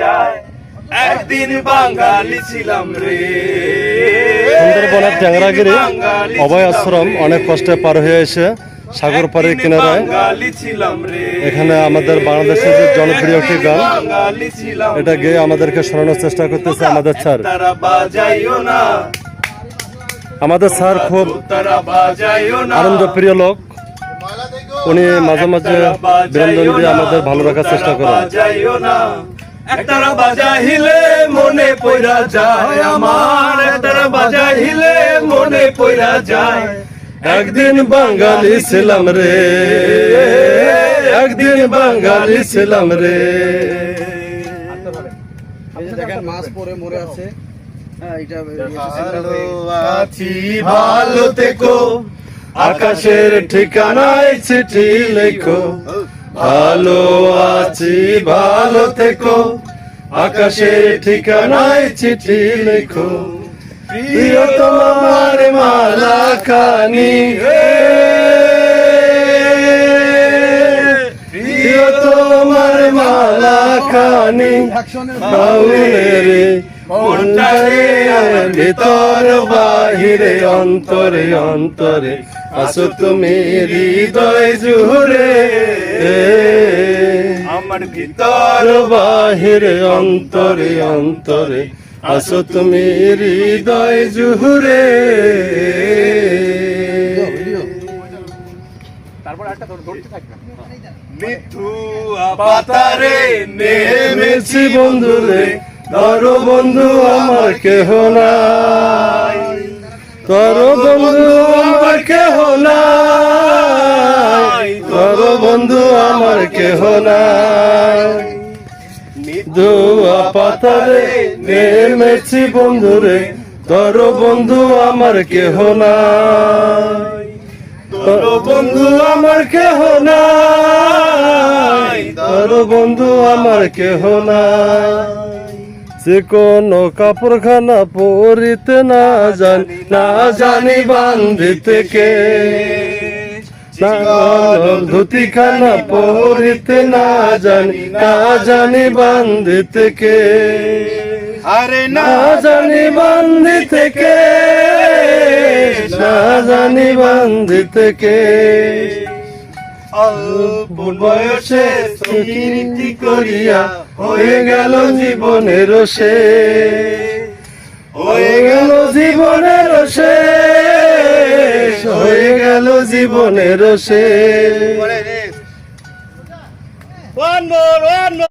যায় একদিন বাঙালি ছিলাম রে। সুন্দরবনের ট্যাংরাগিরি অভয় আশ্রম অনেক কষ্টে পার হয়ে এসে সাগর পাড়ের কিনারায় এখানে আমাদের বাংলাদেশের যে জনপ্রিয় একটি গান, এটা গেয়ে আমাদেরকে শোনানোর চেষ্টা করতেছে আমাদের স্যার। আমাদের স্যার খুব আনন্দপ্রিয় লোক, উনি মাঝে মাঝে বিনোদন দিয়ে আমাদের ভালো রাখার চেষ্টা করেন। একতারা বাজাইলে মনে পইরা যায় আমার, একতারা বাজাইলে মনে পইরা যায় একদিন বাঙালি ছিলাম রে, একদিন বাঙালি ছিলাম রে। দেখেন মাছ পরে মরে আছে। আছি ভালো থেকো, আকাশের ঠিকানায় চিঠি লেখো, ভালো আছি ভালো থেকো, আকাশের ঠিকানায় চিঠি লেখো, প্রিয় তোমার মালা খানি, প্রিয় তোমার মালা খানি, বাউলেরে মনটারে ভিতর বাহিরে অন্তরে অন্তরে আসো তুমি হৃদয় জুড়ে, আমার ভিতর বাহিরে অন্তরে অন্তরে আসো তুমি হৃদয় জুড়ে। মিঠুয়া পাতারে নেমেছি বন্ধু রে, ধরো বন্ধু আমার কেহ নাই, ধরো বন্ধু আমার কেহ নাই, ধরো বন্ধু আমার কেহ নাই। ধুয়া পাতারে নেমেছি বন্ধু রে, ধরো বন্ধু আমার কেহ নাই, ধরো বন্ধু আমার কেহ নাই, ধরো বন্ধু আমার কেহ নাই। যে কোনো কাপড়খানা পরিতে না জানি, না জানি বান্ধিতে কে, ধুতি খানা পরিতে না জানি, না জানি বান্ধিতে কে, আরে না জানি বান্ধিতে কে, না জানি বান্ধিতে কে। অল্প বয়সে স্মৃতি করিয়া হয়ে গেল জীবনের শেষ, হয়ে গেল জীবনের শেষ, হয়ে গেল জীবনের শেষ।